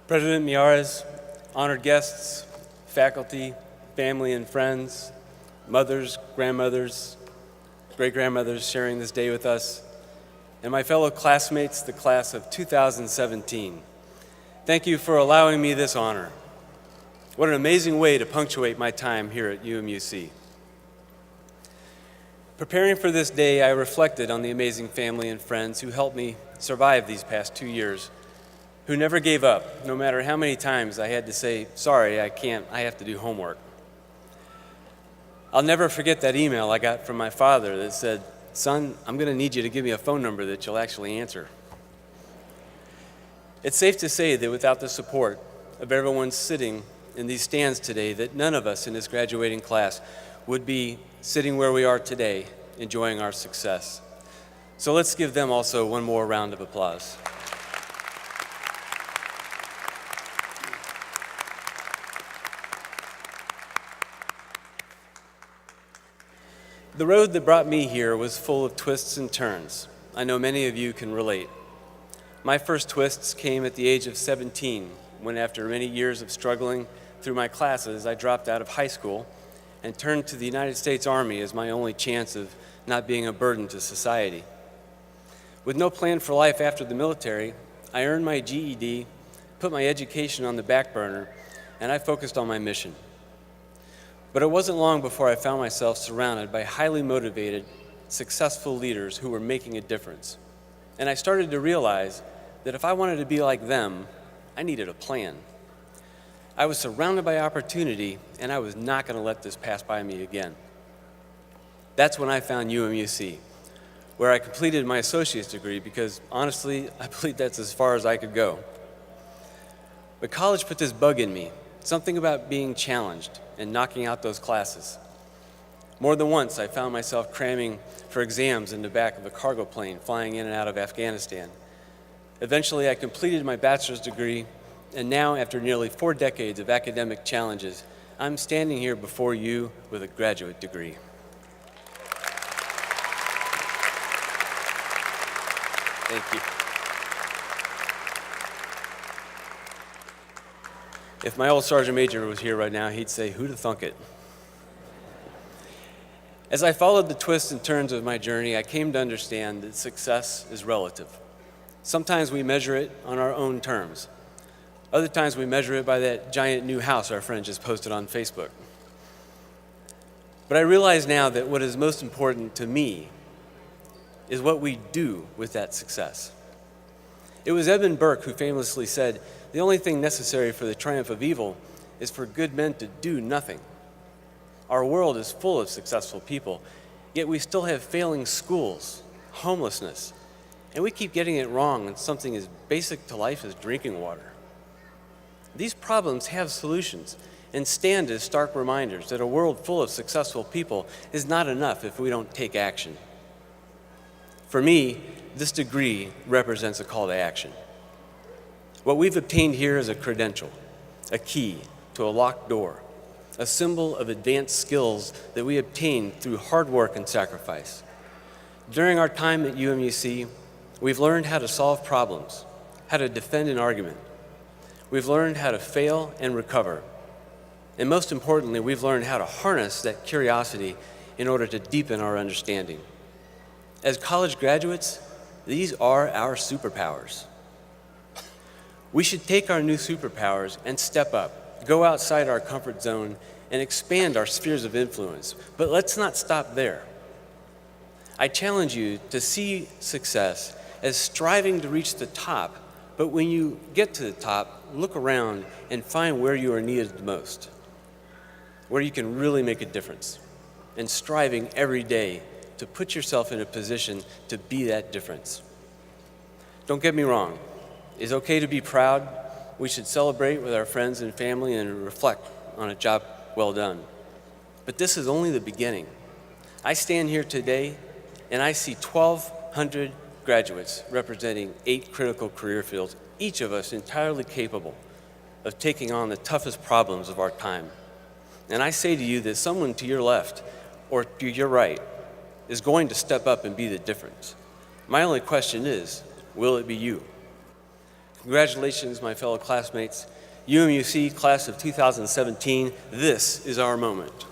President Miyares, honored guests, faculty, family and friends, mothers, grandmothers, great-grandmothers sharing this day with us, and my fellow classmates, the class of 2017. Thank you for allowing me this honor. What an amazing way to punctuate my time here at UMUC. Preparing for this day, I reflected on the amazing family and friends who helped me survive these past 2 years, who never gave up, no matter how many times I had to say, sorry, I can't, I have to do homework. I'll never forget that email I got from my father that said, son, I'm going to need you to give me a phone number that you'll actually answer. It's safe to say that without the support of everyone sitting in these stands today, that none of us in this graduating class would be sitting where we are today, enjoying our success. So let's give them also one more round of applause. The road that brought me here was full of twists and turns. I know many of you can relate. My first twists came at the age of 17, when after many years of struggling through my classes, I dropped out of high school and turned to the United States Army as my only chance of not being a burden to society. With no plan for life after the military, I earned my GED, put my education on the back burner, and I focused on my mission. But it wasn't long before I found myself surrounded by highly motivated, successful leaders who were making a difference. And I started to realize that if I wanted to be like them, I needed a plan. I was surrounded by opportunity, and I was not going to let this pass by me again. That's when I found UMUC, where I completed my associate's degree because, honestly, I believe that's as far as I could go. But college put this bug in me, something about being challenged and knocking out those classes. More than once, I found myself cramming for exams in the back of a cargo plane flying in and out of Afghanistan. Eventually, I completed my bachelor's degree, and now, after nearly 4 decades of academic challenges, I'm standing here before you with a graduate degree. Thank you. If my old Sergeant Major was here right now, he'd say, who'da thunk it? As I followed the twists and turns of my journey, I came to understand that success is relative. Sometimes we measure it on our own terms. Other times we measure it by that giant new house our friend just posted on Facebook. But I realize now that what is most important to me is what we do with that success. It was Edmund Burke who famously said, the only thing necessary for the triumph of evil is for good men to do nothing. Our world is full of successful people, yet we still have failing schools, homelessness, and we keep getting it wrong on something as basic to life as drinking water. These problems have solutions and stand as stark reminders that a world full of successful people is not enough if we don't take action. For me, this degree represents a call to action. What we've obtained here is a credential, a key to a locked door, a symbol of advanced skills that we obtained through hard work and sacrifice. During our time at UMUC, we've learned how to solve problems, how to defend an argument. We've learned how to fail and recover. And most importantly, we've learned how to harness that curiosity in order to deepen our understanding. As college graduates, these are our superpowers. We should take our new superpowers and step up, go outside our comfort zone, and expand our spheres of influence. But let's not stop there. I challenge you to see success as striving to reach the top, but when you get to the top, look around and find where you are needed the most, where you can really make a difference, and striving every day to put yourself in a position to be that difference. Don't get me wrong. It's okay to be proud. We should celebrate with our friends and family and reflect on a job well done. But this is only the beginning. I stand here today and I see 1,200 graduates representing 8 critical career fields, each of us entirely capable of taking on the toughest problems of our time. And I say to you that someone to your left or to your right is going to step up and be the difference. My only question is, will it be you? Congratulations, my fellow classmates. UMUC class of 2017, this is our moment.